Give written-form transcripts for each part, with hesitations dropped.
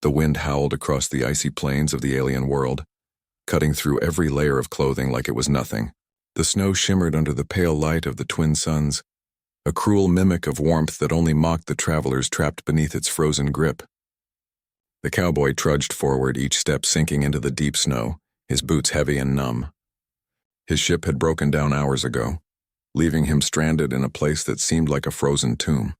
The wind howled across the icy plains of the alien world, cutting through every layer of clothing like it was nothing. The snow shimmered under the pale light of the twin suns, a cruel mimic of warmth that only mocked the travelers trapped beneath its frozen grip. The cowboy trudged forward, each step sinking into the deep snow, his boots heavy and numb. His ship had broken down hours ago, leaving him stranded in a place that seemed like a frozen tomb.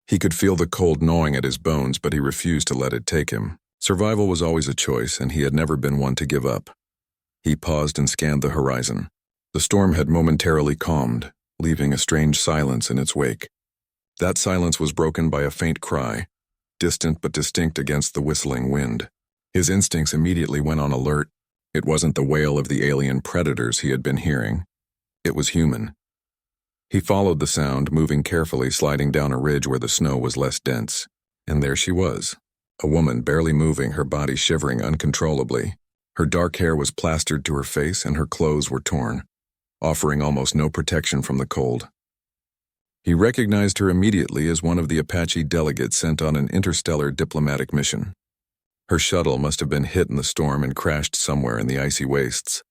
He could feel the cold gnawing at his bones, but he refused to let it take him. Survival was always a choice, and he had never been one to give up. He paused and scanned the horizon. The storm had momentarily calmed, leaving a strange silence in its wake. That silence was broken by a faint cry, distant but distinct against the whistling wind. His instincts immediately went on alert. It wasn't the wail of the alien predators he had been hearing. It was human. He followed the sound, moving carefully, sliding down a ridge where the snow was less dense. And there she was, a woman barely moving, her body shivering uncontrollably. Her dark hair was plastered to her face and her clothes were torn, offering almost no protection from the cold. He recognized her immediately as one of the Apache delegates sent on an interstellar diplomatic mission. Her shuttle must have been hit in the storm and crashed somewhere in the icy wastes.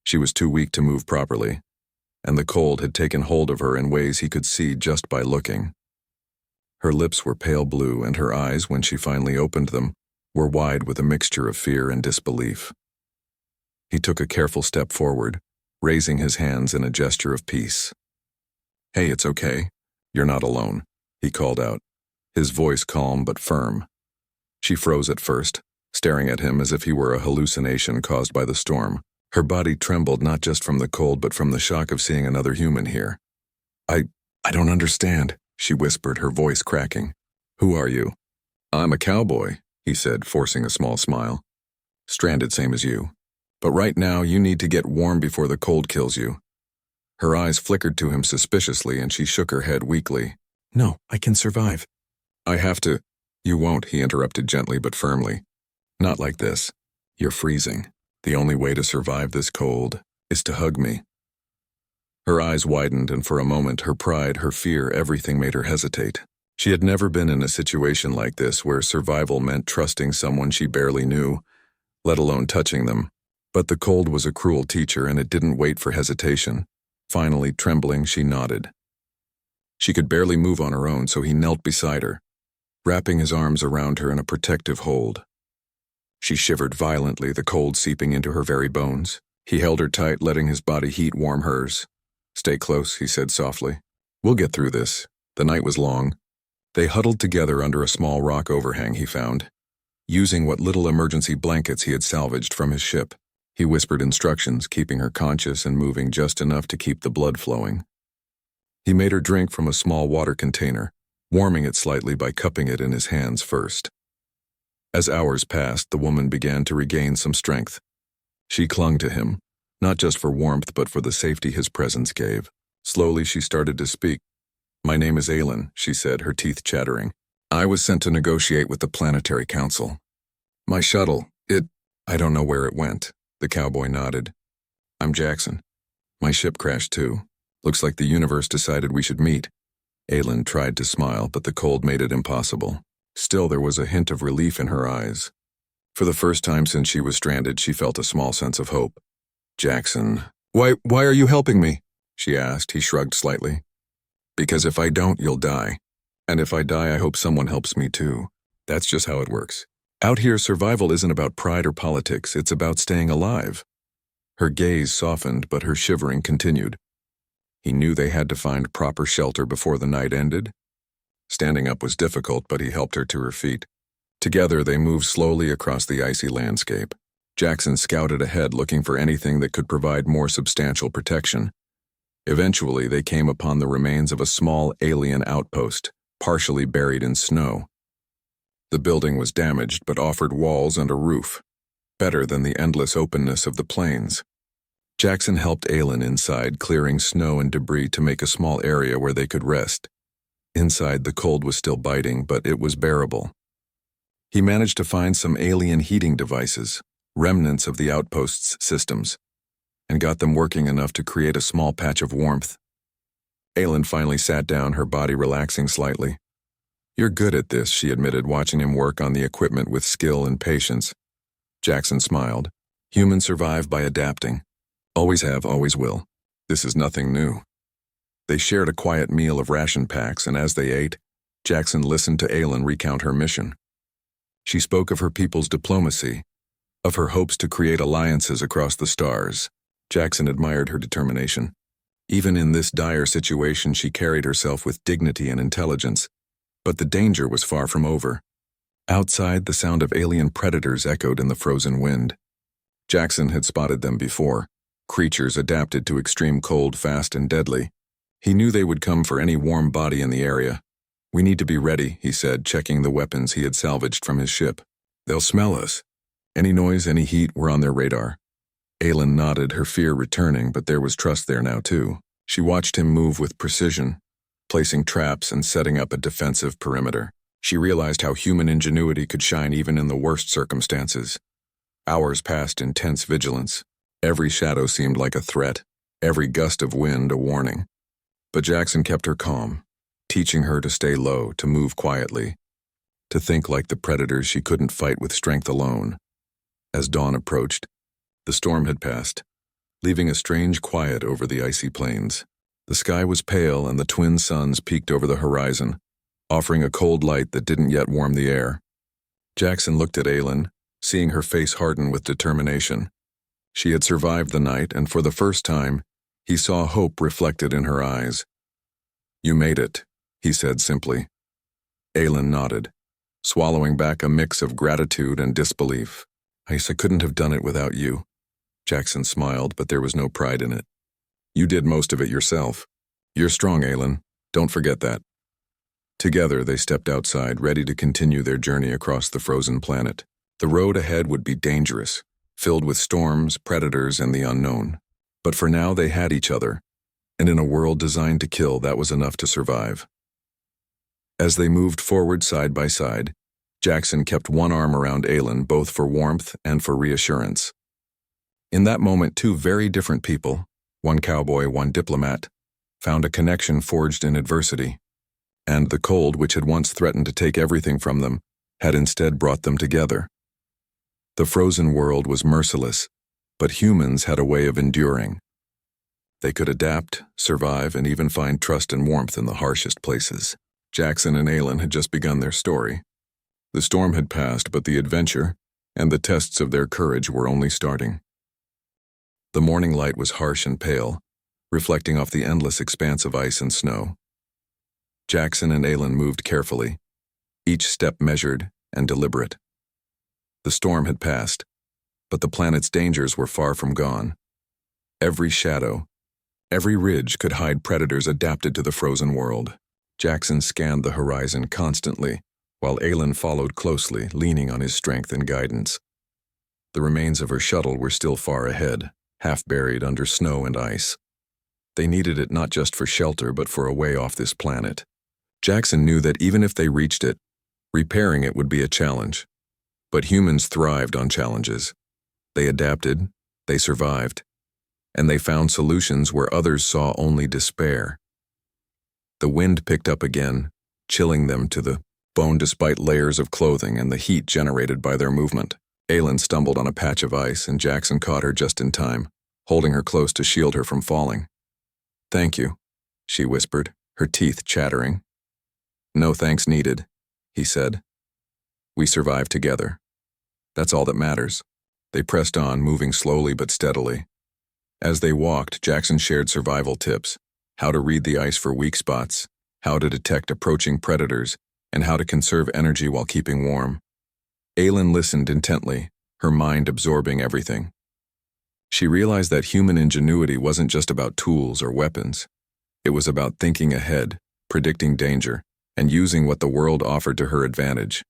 She was too weak to move properly, and the cold had taken hold of her in ways he could see just by looking. Her lips were pale blue, and her eyes, when she finally opened them, were wide with a mixture of fear and disbelief. He took a careful step forward, raising his hands in a gesture of peace. "Hey, it's okay. You're not alone," he called out, his voice calm but firm. She froze at first, staring at him as if he were a hallucination caused by the storm. Her body trembled not just from the cold but from the shock of seeing another human here. I don't understand," she whispered, her voice cracking. "Who are you?" "I'm a cowboy," he said, forcing a small smile. "Stranded same as you. But right now you need to get warm before the cold kills you." Her eyes flickered to him suspiciously and she shook her head weakly. "No, I can survive." "I have to—" "You won't," he interrupted gently but firmly. "Not like this. You're freezing. The only way to survive this cold is to hug me." Her eyes widened, and for a moment her pride, her fear, everything made her hesitate. She had never been in a situation like this where survival meant trusting someone she barely knew, let alone touching them. But the cold was a cruel teacher, and it didn't wait for hesitation. Finally, trembling, she nodded. She could barely move on her own, so he knelt beside her, wrapping his arms around her in a protective hold. She shivered violently, the cold seeping into her very bones. He held her tight, letting his body heat warm hers. "Stay close," he said softly. "We'll get through this." The night was long. They huddled together under a small rock overhang he found, using what little emergency blankets he had salvaged from his ship. He whispered instructions, keeping her conscious and moving just enough to keep the blood flowing. He made her drink from a small water container, warming it slightly by cupping it in his hands first. As hours passed, the woman began to regain some strength. She clung to him, not just for warmth but for the safety his presence gave. Slowly she started to speak. "My name is Aylin," she said, her teeth chattering. "I was sent to negotiate with the Planetary Council. My shuttle, I don't know where it went." The cowboy nodded. "I'm Jackson. My ship crashed too. Looks like the universe decided we should meet." Aylin tried to smile, but the cold made it impossible. Still, there was a hint of relief in her eyes. For the first time since she was stranded, she felt a small sense of hope. "Jackson, why are you helping me?" she asked. He shrugged slightly. "Because if I don't, you'll die. And if I die, I hope someone helps me too. That's just how it works. Out here, survival isn't about pride or politics, it's about staying alive." Her gaze softened, but her shivering continued. He knew they had to find proper shelter before the night ended. Standing up was difficult, but he helped her to her feet. Together, they moved slowly across the icy landscape. Jackson scouted ahead, looking for anything that could provide more substantial protection. Eventually, they came upon the remains of a small alien outpost, partially buried in snow. The building was damaged but offered walls and a roof, better than the endless openness of the plains. Jackson helped Aylin inside, clearing snow and debris to make a small area where they could rest. Inside, the cold was still biting, but it was bearable. He managed to find some alien heating devices, remnants of the outpost's systems, and got them working enough to create a small patch of warmth. Aylin finally sat down, her body relaxing slightly. You're good at this, she admitted, watching him work on the equipment with skill and patience. Jackson smiled. Humans survive by adapting. Always have, always will. This is nothing new. They shared a quiet meal of ration packs, and as they ate, Jackson listened to Aylin recount her mission. She spoke of her people's diplomacy, of her hopes to create alliances across the stars. Jackson admired her determination. Even in this dire situation, she carried herself with dignity and intelligence. But the danger was far from over. Outside, the sound of alien predators echoed in the frozen wind. Jackson had spotted them before, creatures adapted to extreme cold, fast and deadly. He knew they would come for any warm body in the area. We need to be ready, he said, checking the weapons he had salvaged from his ship. They'll smell us. Any noise, any heat, were on their radar. Aylin nodded, her fear returning, but there was trust there now too. She watched him move with precision, placing traps and setting up a defensive perimeter. She realized how human ingenuity could shine even in the worst circumstances. Hours passed in tense vigilance. Every shadow seemed like a threat, every gust of wind a warning. But Jackson kept her calm, teaching her to stay low, to move quietly, to think like the predators she couldn't fight with strength alone. As dawn approached, the storm had passed, leaving a strange quiet over the icy plains. The sky was pale and the twin suns peeked over the horizon, offering a cold light that didn't yet warm the air. Jackson looked at Aylin, seeing her face harden with determination. She had survived the night, and for the first time, he saw hope reflected in her eyes. You made it, he said simply. Aylin nodded, swallowing back a mix of gratitude and disbelief. I couldn't have done it without you. Jackson smiled, but there was no pride in it. You did most of it yourself. You're strong, Aylin. Don't forget that. Together, they stepped outside, ready to continue their journey across the frozen planet. The road ahead would be dangerous, filled with storms, predators, and the unknown. But for now, they had each other, and in a world designed to kill, that was enough to survive. As they moved forward side by side, Jackson kept one arm around Aylin, both for warmth and for reassurance. In that moment, two very different people, one cowboy, one diplomat, found a connection forged in adversity. And the cold, which had once threatened to take everything from them, had instead brought them together. The frozen world was merciless, but humans had a way of enduring. They could adapt, survive, and even find trust and warmth in the harshest places. Jackson and Aylin had just begun their story. The storm had passed, but the adventure and the tests of their courage were only starting. The morning light was harsh and pale, reflecting off the endless expanse of ice and snow. Jackson and Aylin moved carefully, each step measured and deliberate. The storm had passed, but the planet's dangers were far from gone. Every shadow, every ridge could hide predators adapted to the frozen world. Jackson scanned the horizon constantly, while Aylin followed closely, leaning on his strength and guidance. The remains of her shuttle were still far ahead, half buried under snow and ice. They needed it not just for shelter, but for a way off this planet. Jackson knew that even if they reached it, repairing it would be a challenge. But humans thrived on challenges. They adapted, they survived, and they found solutions where others saw only despair. The wind picked up again, chilling them to the bone despite layers of clothing and the heat generated by their movement. Aylin stumbled on a patch of ice, and Jackson caught her just in time, holding her close to shield her from falling. Thank you, she whispered, her teeth chattering. No thanks needed, he said. We survived together. That's all that matters. They pressed on, moving slowly but steadily. As they walked, Jackson shared survival tips, how to read the ice for weak spots, how to detect approaching predators, and how to conserve energy while keeping warm. Aylin listened intently, her mind absorbing everything. She realized that human ingenuity wasn't just about tools or weapons. It was about thinking ahead, predicting danger, and using what the world offered to her advantage.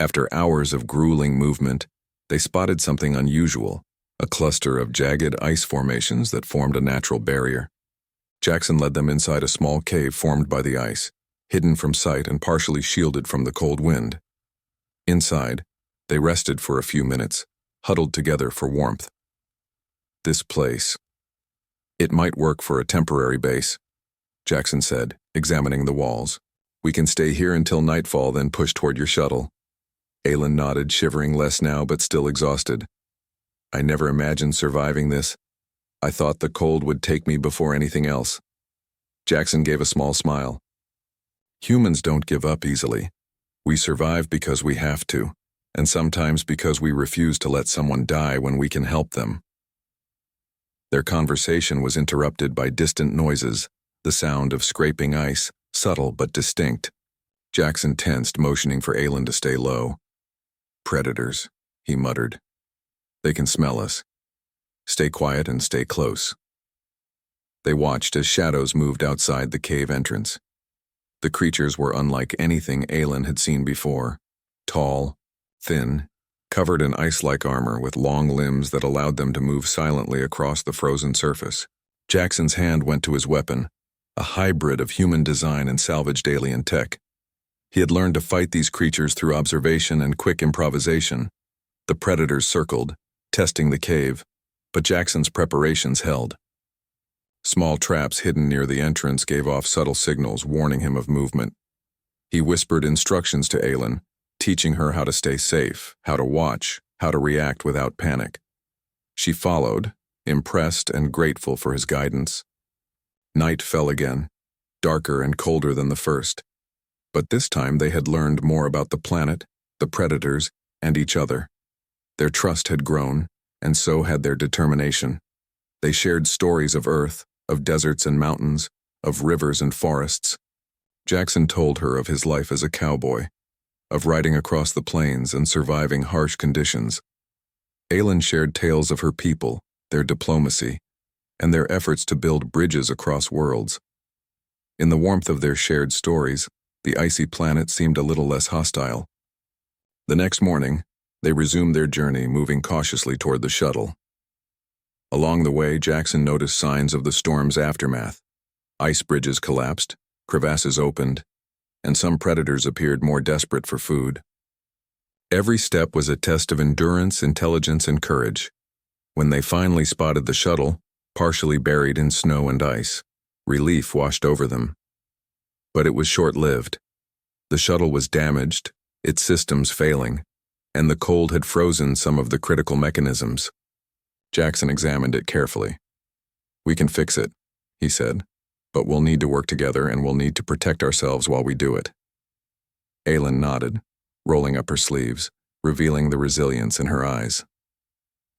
After hours of grueling movement, they spotted something unusual, a cluster of jagged ice formations that formed a natural barrier. Jackson led them inside a small cave formed by the ice, hidden from sight and partially shielded from the cold wind. Inside, they rested for a few minutes, huddled together for warmth. This place. It might work for a temporary base, Jackson said, examining the walls. We can stay here until nightfall, then push toward your shuttle. Aelin nodded, shivering less now but still exhausted. I never imagined surviving this. I thought the cold would take me before anything else. Jackson gave a small smile. Humans don't give up easily. We survive because we have to, and sometimes because we refuse to let someone die when we can help them. Their conversation was interrupted by distant noises, the sound of scraping ice, subtle but distinct. Jackson tensed, motioning for Aelin to stay low. Predators, he muttered. They can smell us. Stay quiet and stay close. They watched as shadows moved outside the cave entrance. The creatures were unlike anything Aelin had seen before. Tall, thin, covered in ice-like armor with long limbs that allowed them to move silently across the frozen surface. Jackson's hand went to his weapon, a hybrid of human design and salvaged alien tech. He had learned to fight these creatures through observation and quick improvisation. The predators circled, testing the cave, but Jackson's preparations held. Small traps hidden near the entrance gave off subtle signals warning him of movement. He whispered instructions to Aelin, teaching her how to stay safe, how to watch, how to react without panic. She followed, impressed and grateful for his guidance. Night fell again, darker and colder than the first. But this time they had learned more about the planet, the predators, and each other. Their trust had grown, and so had their determination. They shared stories of Earth, of deserts and mountains, of rivers and forests. Jackson told her of his life as a cowboy, of riding across the plains and surviving harsh conditions. Aelin shared tales of her people, their diplomacy, and their efforts to build bridges across worlds. In the warmth of their shared stories, the icy planet seemed a little less hostile. The next morning, they resumed their journey, moving cautiously toward the shuttle. Along the way, Jackson noticed signs of the storm's aftermath. Ice bridges collapsed, crevasses opened, and some predators appeared more desperate for food. Every step was a test of endurance, intelligence, and courage. When they finally spotted the shuttle, partially buried in snow and ice, relief washed over them. But it was short-lived. The shuttle was damaged, its systems failing, and the cold had frozen some of the critical mechanisms. Jackson examined it carefully. We can fix it, he said, but we'll need to work together and we'll need to protect ourselves while we do it. Aelin nodded, rolling up her sleeves, revealing the resilience in her eyes.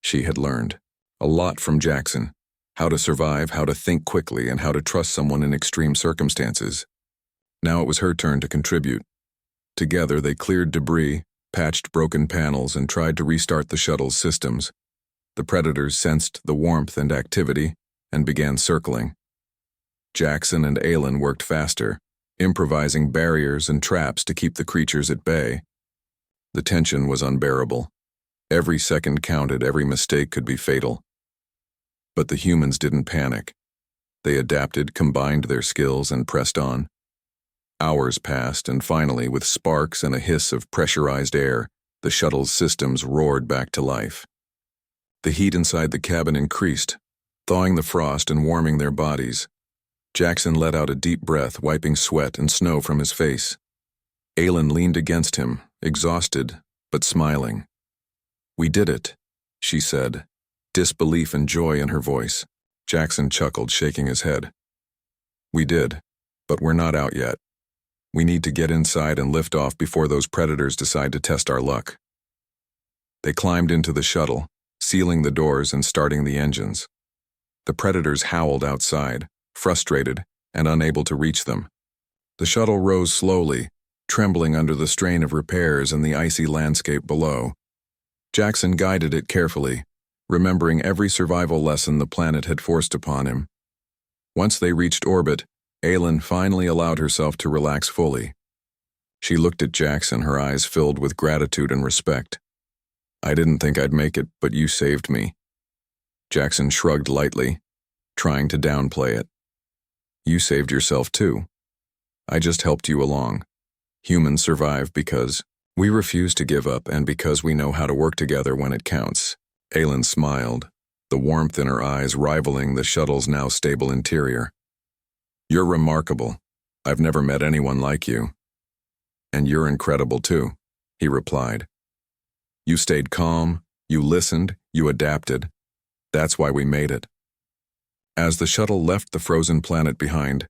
She had learned a lot from Jackson, how to survive, how to think quickly, and how to trust someone in extreme circumstances. Now it was her turn to contribute. Together they cleared debris, patched broken panels, and tried to restart the shuttle's systems. The predators sensed the warmth and activity and began circling. Jackson and Aelin worked faster, improvising barriers and traps to keep the creatures at bay. The tension was unbearable. Every second counted, every mistake could be fatal. But the humans didn't panic. They adapted, combined their skills, and pressed on. Hours passed, and finally, with sparks and a hiss of pressurized air, the shuttle's systems roared back to life. The heat inside the cabin increased, thawing the frost and warming their bodies. Jackson let out a deep breath, wiping sweat and snow from his face. Aelin leaned against him, exhausted, but smiling. We did it, she said, disbelief and joy in her voice. Jackson chuckled, shaking his head. We did, but we're not out yet. We need to get inside and lift off before those predators decide to test our luck. They climbed into the shuttle, sealing the doors and starting the engines. The predators howled outside, frustrated and unable to reach them. The shuttle rose slowly, trembling under the strain of repairs and the icy landscape below. Jackson guided it carefully, remembering every survival lesson the planet had forced upon him. Once they reached orbit, Aelin finally allowed herself to relax fully. She looked at Jackson, her eyes filled with gratitude and respect. I didn't think I'd make it, but you saved me. Jackson shrugged lightly, trying to downplay it. You saved yourself too. I just helped you along. Humans survive because we refuse to give up and because we know how to work together when it counts. Aelin smiled, the warmth in her eyes rivaling the shuttle's now stable interior. You're remarkable. I've never met anyone like you. And you're incredible too, he replied. You stayed calm, you listened, you adapted. That's why we made it. As the shuttle left the frozen planet behind,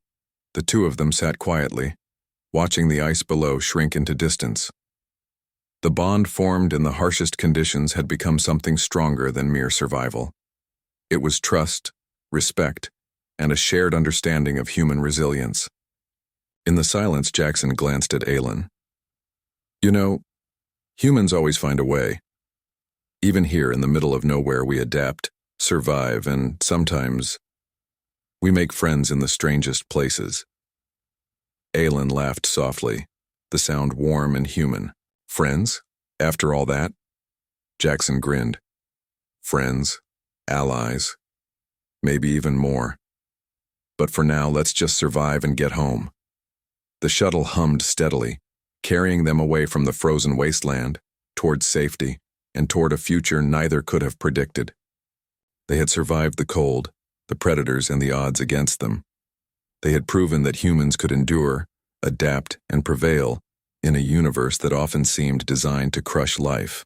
the two of them sat quietly, watching the ice below shrink into distance. The bond formed in the harshest conditions had become something stronger than mere survival. It was trust, respect, and a shared understanding of human resilience. In the silence, Jackson glanced at Aelin. You know, humans always find a way. Even here in the middle of nowhere, we adapt, survive, and sometimes we make friends in the strangest places. Aelin laughed softly, the sound warm and human. Friends? After all that? Jackson grinned. Friends, allies, maybe even more. But for now, let's just survive and get home. The shuttle hummed steadily, carrying them away from the frozen wasteland, toward safety, and toward a future neither could have predicted. They had survived the cold, the predators, and the odds against them. They had proven that humans could endure, adapt, and prevail in a universe that often seemed designed to crush life.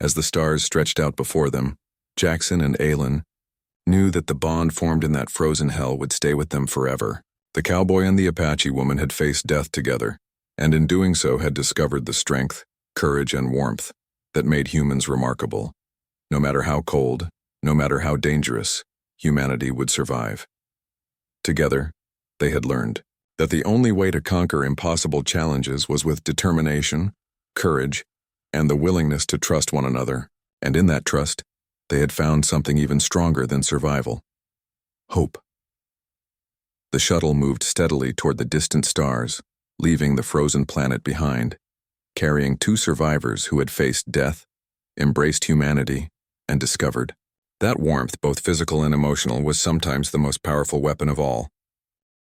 As the stars stretched out before them, Jackson and Aelin knew that the bond formed in that frozen hell would stay with them forever. The cowboy and the Apache woman had faced death together, and in doing so had discovered the strength, courage, and warmth that made humans remarkable. No matter how cold, no matter how dangerous, humanity would survive. Together, they had learned that the only way to conquer impossible challenges was with determination, courage, and the willingness to trust one another, and in that trust, they had found something even stronger than survival: hope. The shuttle moved steadily toward the distant stars, leaving the frozen planet behind, carrying two survivors who had faced death, embraced humanity, and discovered that warmth, both physical and emotional, was sometimes the most powerful weapon of all.